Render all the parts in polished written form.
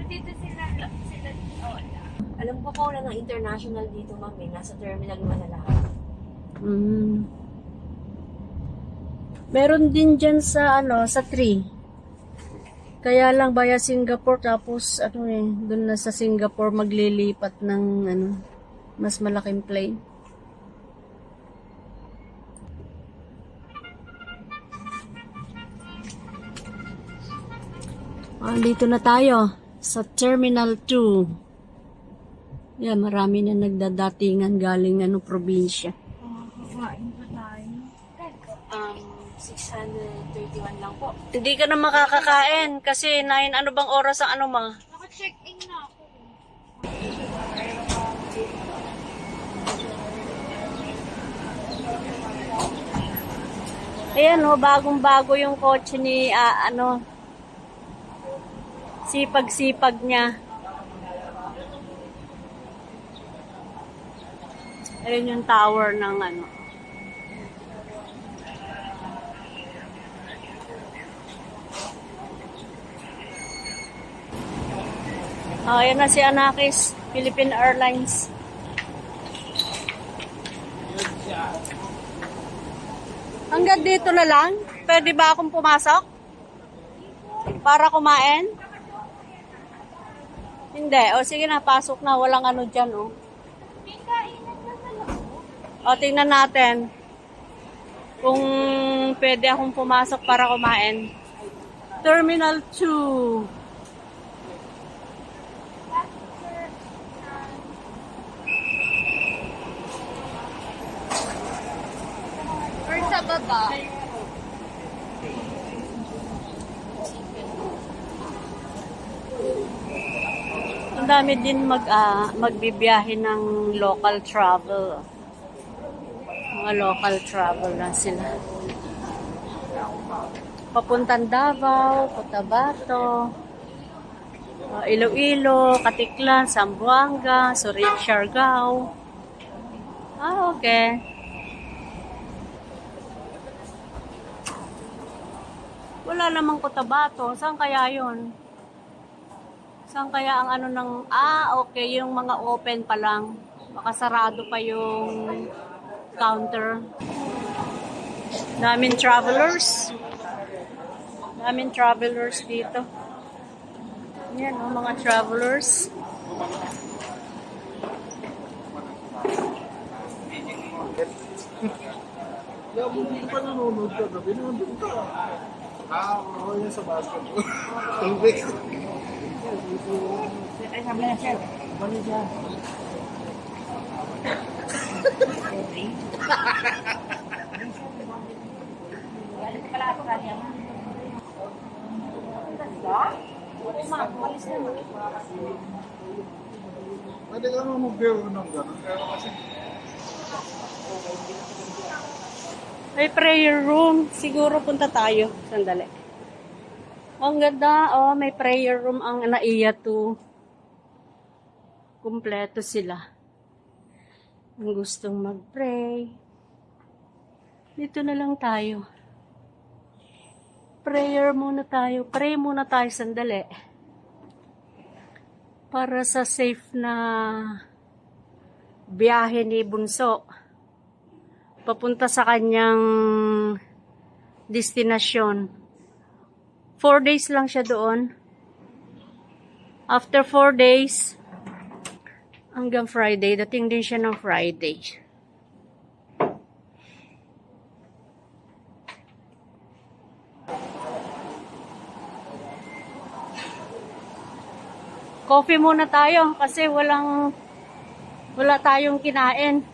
Nandito sila, oh, alam ko po wala ng international dito, ma'am, eh. Nasa terminal mo na lahat. Meron din dyan sa, sa 3. Kaya lang via Singapore, tapos, doon na sa Singapore maglilipat ng, mas malaking plane. Dito na tayo sa Terminal 2. Yan, marami na nagdadatingan galing probinsya. Kumain pa tayo. 631 lang po. Hindi ka na makakakain kasi 9 ano bang oras ang ma? Naka-check-in na ako. Ayan bagong-bago yung kotse ni sipag-sipag niya. Ayan yung tower ng ayan na si Anakis, Philippine Airlines. Hanggang dito na lang? Pwede ba akong pumasok? Para kumain? Hindi. O sige na, pasok na. Walang dyan, May kainan na talaga. O, tingnan natin. Kung pwede akong pumasok para kumain. Terminal 2. Or sa baba. Ang dami din magbibiyahe ng local travel. Mga local travel na sila. Papuntang Davao, Cotabato, Iloilo, Katiklan, Zamboanga, Surigao, Siargao. Okay. Wala namang Cotabato. Saan kaya yun? Saan kaya ang okay, yung mga open pa lang. Baka sarado pa yung counter. Daming travelers. Daming travelers dito. Yan, mga travelers. Hindi pa nanonood ka gabi, nanonood ka. Oo, yan sa basketball. Tulbik. Ay, sabi na siya. Bali siya. Galit pala ako kanya. Pwede ka naman mag-bear ng gano'n. Pero kasi May prayer room. Siguro punta tayo. Sandali. Ang ganda. May prayer room ang Naiya 2. Kumpleto sila. Ang gustong mag-pray. Dito na lang tayo. Prayer muna tayo. Pray muna tayo sandali. Para sa safe na biyahe ni Bunso. Papunta sa kanyang destinasyon. 4 days lang siya doon. After 4 days, hanggang Friday, dating din siya ng Friday. Coffee muna tayo kasi wala tayong kinain.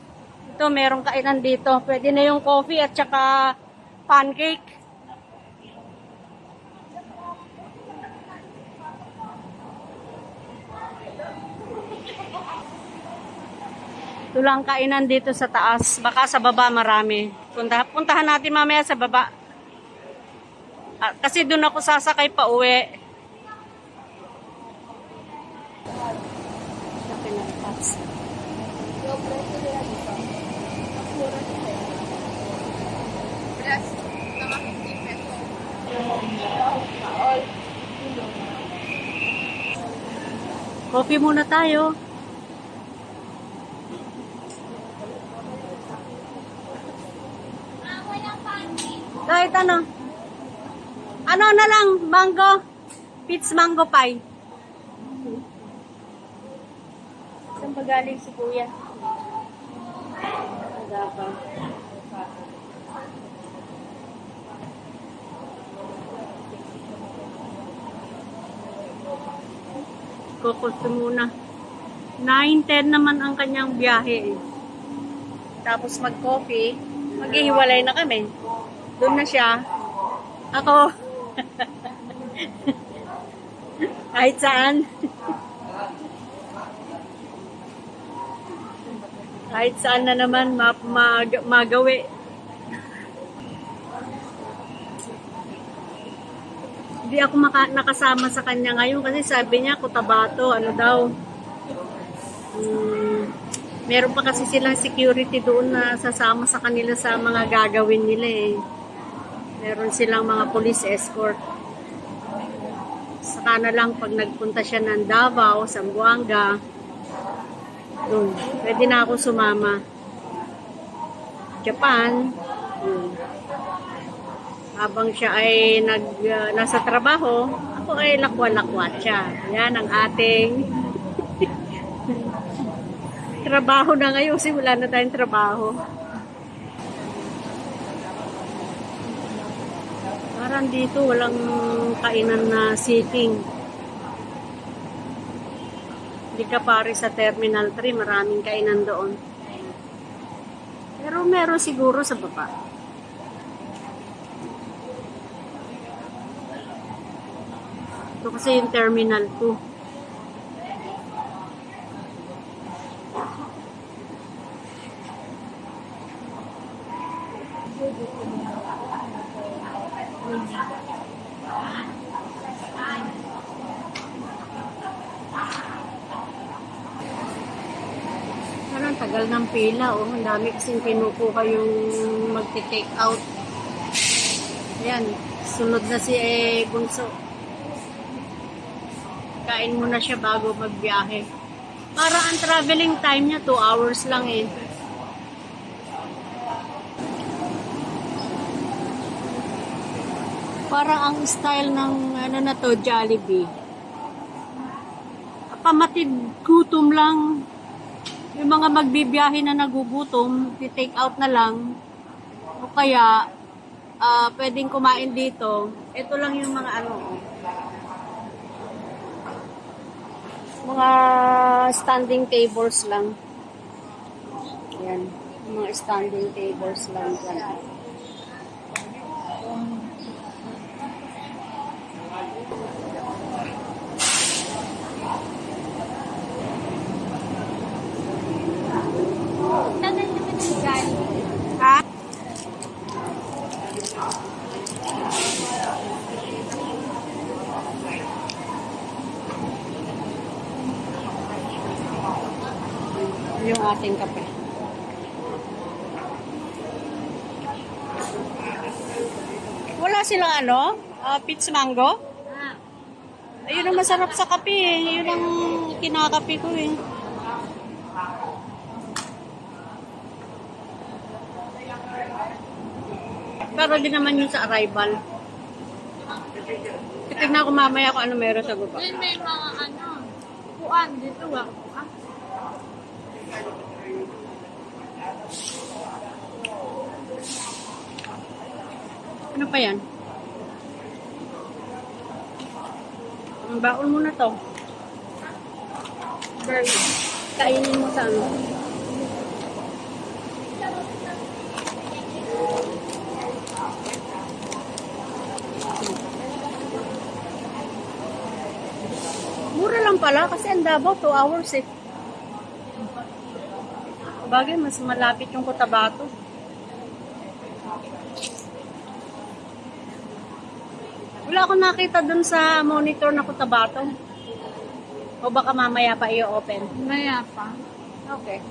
Ito, merong kainan dito. Pwede na yung coffee at saka pancake. Ito lang kainan dito sa taas. Baka sa baba marami. Puntahan natin mamaya sa baba. Kasi doon ako sasakay pa uwi. Plus, mga 50 pesos. Coffee muna tayo. Kahit ano. Ano na lang, mango. Peach mango pie. Saan ba galing si Kuya? Davao. Kukusto muna. 9:10 naman ang kanyang biyahe. Tapos mag-coffee. Maghihiwalay na kami. Doon na siya. Ako. Kahit saan. Kahit saan na naman magawi. Hindi ako nakasama sa kanya ngayon kasi sabi niya Cotabato, ano daw. Meron pa kasi silang security doon na sasama sa kanila sa mga gagawin nila eh. Meron silang mga police escort. Saka na lang pag nagpunta siya ng Davao, Zamboanga, doon, pwede na ako sumama. Japan, habang siya ay nasa trabaho, ako ay lakwa-lakwat siya. Yan ang ating trabaho na ngayon kasi wala na tayong trabaho. Parang dito walang kainan na sitting. Hindi ka pare sa Terminal 3, maraming kainan doon. Pero meron siguro sa baba. Ito kasi yung Terminal 2. Parang tagal ng pila, oh. Ang dami kasing kinukuha yung magti-take out. Ayan, sunod na si Bunso. Kain muna siya bago magbiyahe. Para ang traveling time niya, 2 hours lang eh. Parang ang style ng ano na to, Jollibee. Pamatid gutom lang. Yung mga magbibiyahe na nagugutom, i-take out na lang. O kaya, pwedeng kumain dito. Ito lang yung mga ano, mga standing tables lang. Ayan, mga standing tables lang dyan. Ha? Yung ating kape. Wala silang ano? Peach mango? Ayun ang masarap sa kape eh. Yun ang kinakape ko eh. Pero din naman yun sa arrival. Titignan ko mamaya kung ano meron sa baba. Then may mga ano, upuan dito ah. Ano pa yan? Ang baon mo na to. Kainin mo sa ano. Mura lang pala kasi ang Davao 2 hours eh. Bagay, mas malapit yung Cotabato. Wala akong nakita dun sa monitor na Cotabato. O baka mamaya pa i-open? Maya pa. Okay.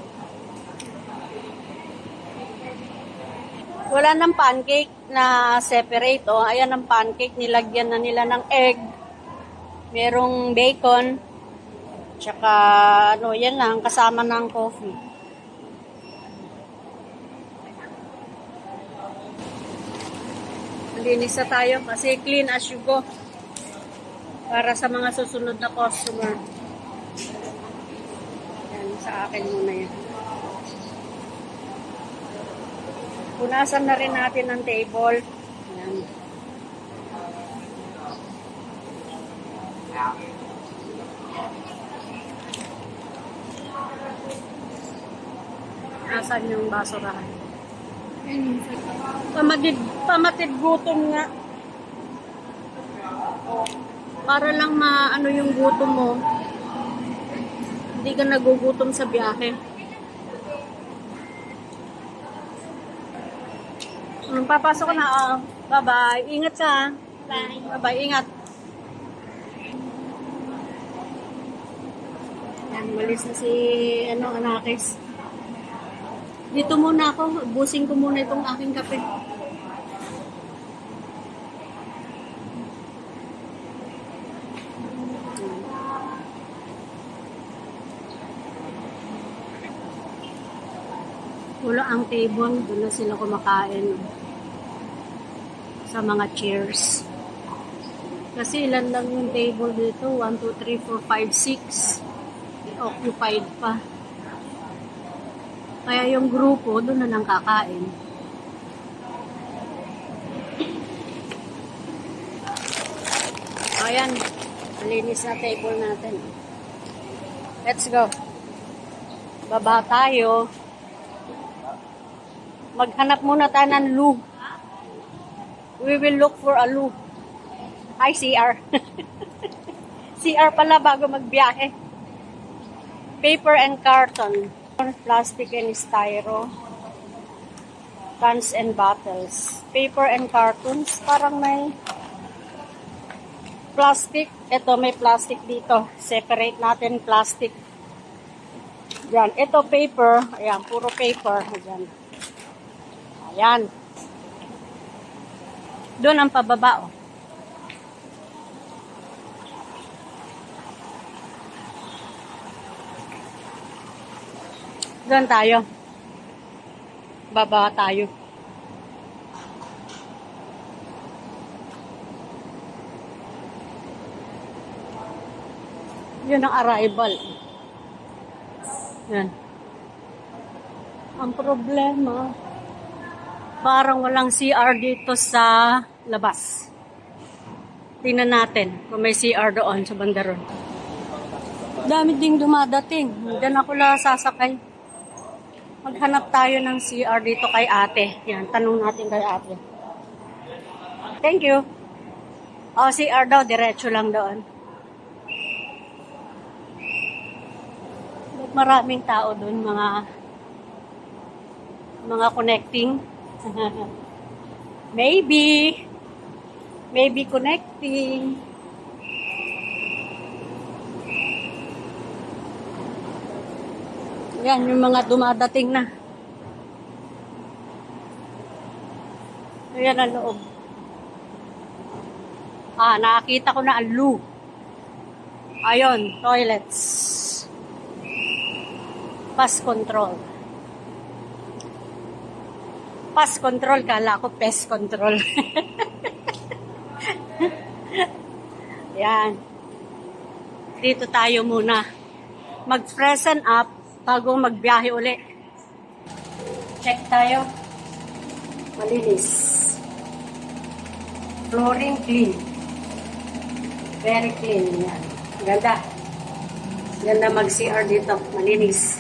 Wala ng pancake na separate. Oh. Ayan ang pancake. Nilagyan na nila ng egg. Merong bacon. Tsaka, ano, yan lang, kasama ng coffee. Malinis na tayo kasi clean as you go. Para sa mga susunod na customer. Yan, sa akin muna yan. Punasan na rin natin ang table. Yan. Asan yung basurahan? Pamatid gutom nga. Para lang maano yung gutom mo. Hindi ka nagugutom sa biyahe. Papasok ko na. Oh. Bye-bye. Ingat ka. Bye. Bye-bye. Ingat. Yan, malis na si Anakis. Dito muna ako. Busing ko muna itong aking kape. Wala ang table. Doon na sila kumakain. Sa mga chairs. Kasi ilan lang yung table dito? 1, 2, 3, 4, 5, 6. Occupied pa. Kaya yung grupo, doon na nang kakain. Ayan. Malinis na table natin. Let's go. Baba tayo. Maghanap muna tayo ng loo. We will look for a loo. Hi, CR. CR pala bago magbiyahe. Paper and carton. Plastic and styro. Cans and bottles. Paper and cartons. Parang may plastic. Ito, may plastic dito. Separate natin plastic. Yan. Ito, paper. Ayan, puro paper. Ayan. Ayan. Doon ang pababa, oh. Doon tayo. Baba tayo. Yun ang arrival. Yan. Ang problema, parang walang CR dito sa labas. Tingnan natin kung may CR doon sa bandaron. Dami ding dumadating. Diyan ako lang sasakay. Maghanap tayo ng CR dito kay ate. Yan, tanong natin kay ate. Thank you. O, CR daw, diretso lang doon. Maraming tao doon, mga connecting. Maybe connecting. Yan, yung mga dumadating na. Ayan ang loob. Nakakita ko na ang loo. Ayun, toilets. Pest control. Pest control, kala ko pest control. Yan. Dito tayo muna. Mag-freshen up bago magbiyahe uli. Check tayo. Malinis. Flooring clean. Very clean. Yan. Ganda. Ganda mag-CR dito. Malinis.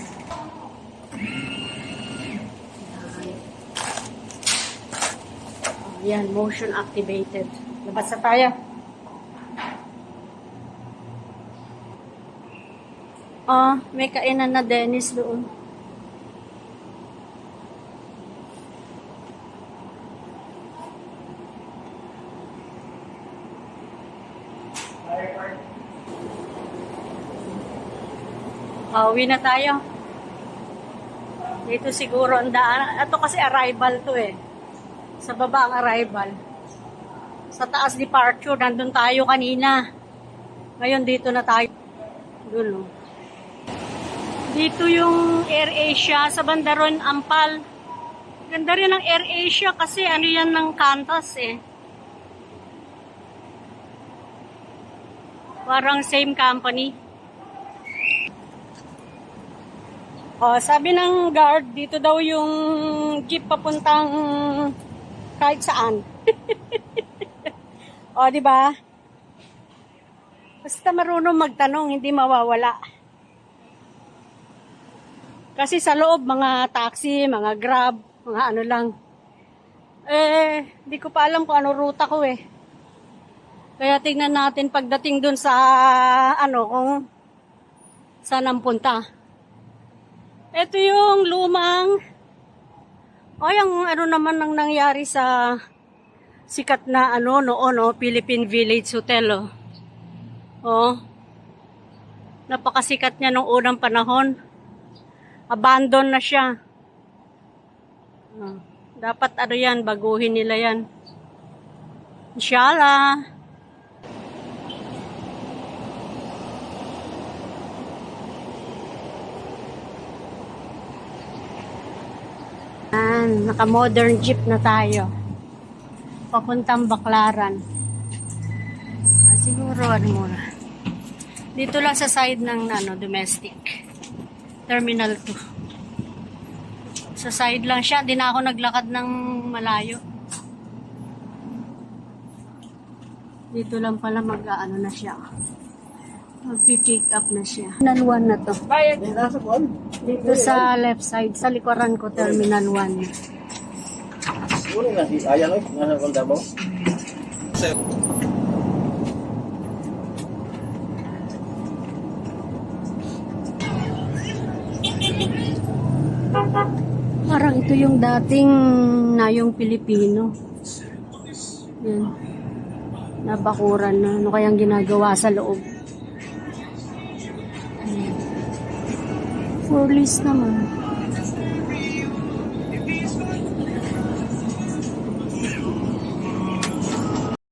Yan. Motion activated. Labas na tayo. May kainan na Dennis doon. Uwi na tayo. Dito siguro ang daan. Ito kasi arrival to eh. Sa baba ang arrival. Sa taas departure. Nandun tayo kanina. Ngayon dito na tayo. Dulo. Dito yung AirAsia sa Bandaron, Ampal. Ganda rin ng AirAsia kasi ano yan ng Qantas eh. Parang same company. Oh, sabi ng guard, dito daw yung jeep papuntang kahit saan. Oh, di ba? Basta marunong magtanong, hindi mawawala. Kasi sa loob, mga taxi, mga grab, mga ano lang. Di ko pa alam kung ano ruta ko eh. Kaya tingnan natin pagdating dun sa, kung saan ang punta. Ito yung lumang, yung ano naman ang nangyari sa sikat na Philippine Village Hotel, napakasikat niya nung unang panahon. Abandon na siya. Dapat yan, baguhin nila yan. Inshallah. Naka-modern jeep na tayo. Papuntang Baclaran. Siguro muna. Dito lang sa side ng domestic. Terminal 2. Sa side lang siya. Di na ako naglakad ng malayo. Dito lang pala na siya. Mag-pick up na siya. Terminal 1 na to. Dito sa left side. Sa likuran ko, Terminal 1. Parang ito yung dating Nayong Pilipino. Yan. Nabakuran na. Ano kayang ginagawa sa loob? Four list naman.